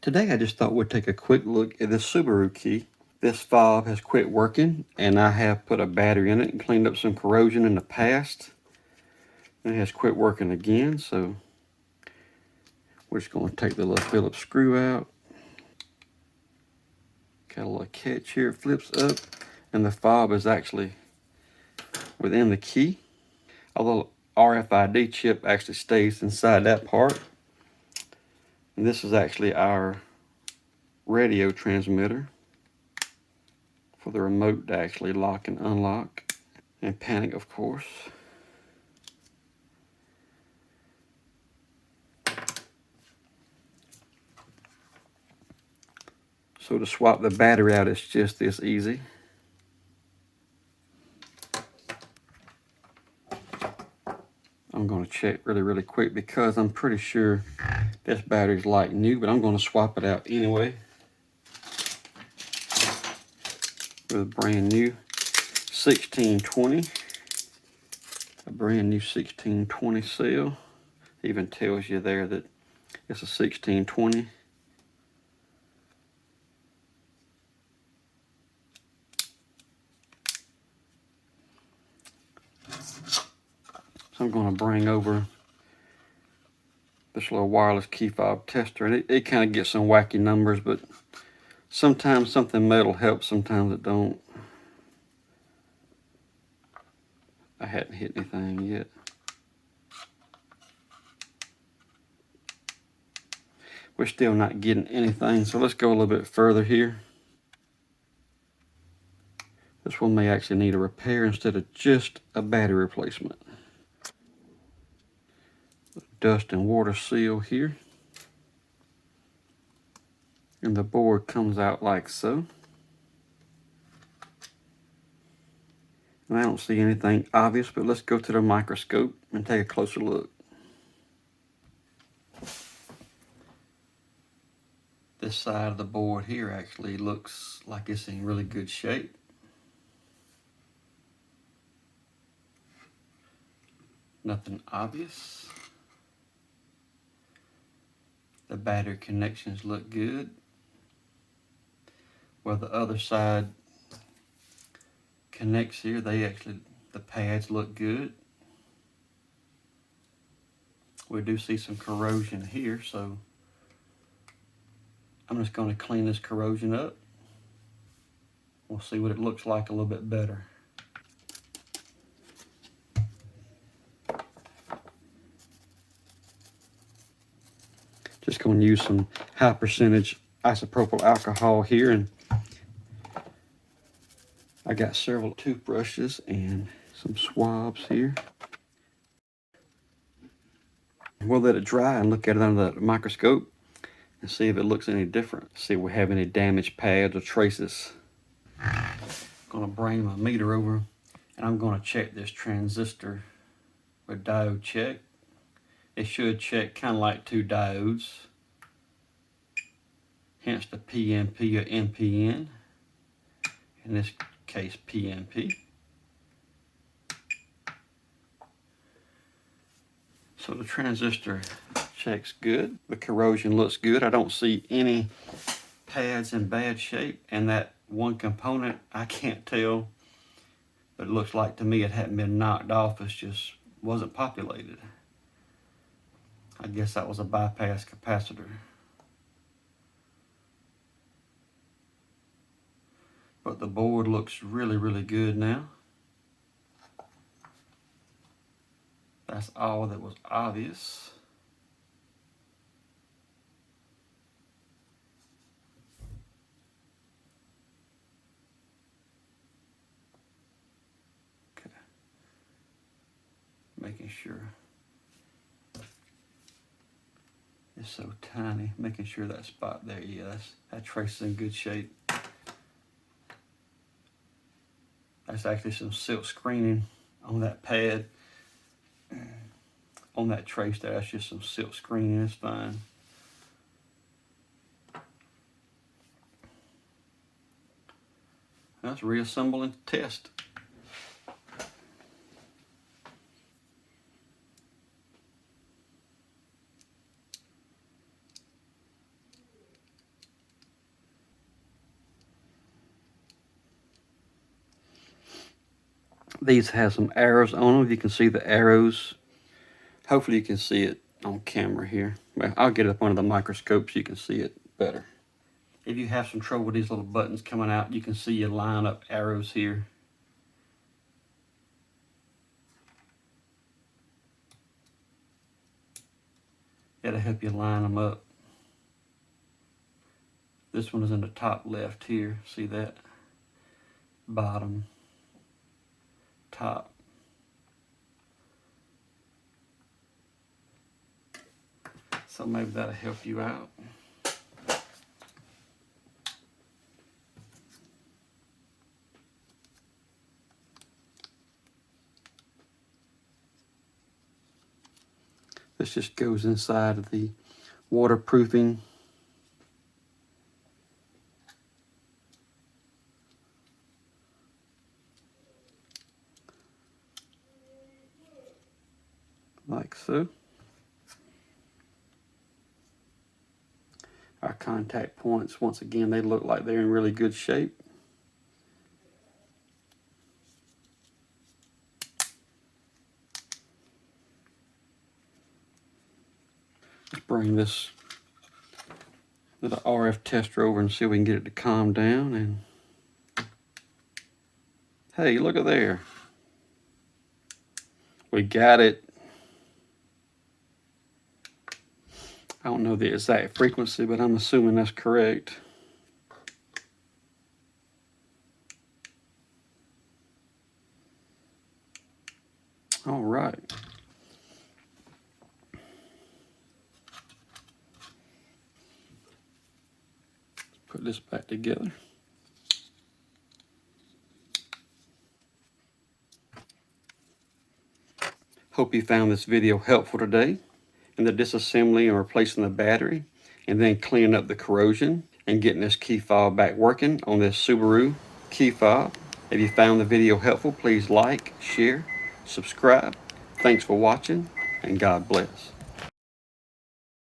Today I just thought we'd take a quick look at this Subaru key. This fob has quit working, and I have put a battery in it and cleaned up some corrosion in the past. And it has quit working again, so we're just going to take the little Phillips screw out. Got a little catch here, it flips up, and the fob is actually within the key. A little RFID chip actually stays inside that part. And this is actually our radio transmitter for the remote to actually lock and unlock, and panic, of course. So to swap the battery out, it's just this easy. I'm going to check really quick because I'm pretty sure this battery's like new, but I'm going to swap it out anyway with a brand new 1620. A brand new 1620 cell. Even tells you there that it's a 1620. So I'm going to bring over this little wireless key fob tester, and it kind of gets some wacky numbers, but sometimes something metal helps, sometimes it don't. I hadn't hit anything yet. We're still not getting anything, so let's go a little bit further here. This one may actually need a repair instead of just a battery replacement. Dust and water seal here. And the board comes out like so. And I don't see anything obvious, but let's go to the microscope and take a closer look. This side of the board here actually looks like it's in really good shape. Nothing obvious. The battery connections look good. Where the other side connects here, the pads look good. We do see some corrosion here, so I'm just going to clean this corrosion up. We'll see what it looks like a little bit better. Just going to use some high percentage isopropyl alcohol here, and I got several toothbrushes and some swabs here. We'll let it dry and look at it under the microscope and see if it looks any different. See if we have any damaged pads or traces. I'm going to bring my meter over, and I'm going to check this transistor with Diode Check. It should check kind of like two diodes, hence the PNP or NPN, in this case PNP. So the transistor checks good, the corrosion looks good. I don't see any pads in bad shape, and that one component, I can't tell, but it looks like to me it hadn't been knocked off, it just wasn't populated. I guess that was a bypass capacitor. But the board looks really good now. That's all that was obvious. Okay. Making sure. It's so tiny, making sure that spot there, yeah, that trace is in good shape. That's actually some silk screening on that pad. On that trace there, that's just some silk screening, it's fine. That's reassembling test. These have some arrows on them. You can see the arrows. Hopefully you can see it on camera here. Well, I'll get it up under the microscope so you can see it better. If you have some trouble with these little buttons coming out, you can see you line up arrows here. It'll help you line them up. This one is in the top left here. See that? Bottom, top. So maybe that'll help you out. This just goes inside of the waterproofing. Like so. Our contact points, once again, they look like they're in really good shape. Let's bring this little RF tester over and see if we can get it to calm down. And hey, look at there. We got it. I don't know the exact frequency, but I'm assuming that's correct. All right. Put this back together. Hope you found this video helpful today in the disassembly and replacing the battery, and then cleaning up the corrosion and getting this key fob back working on this Subaru key fob. If you found the video helpful, please like, share, subscribe. Thanks for watching, and God bless.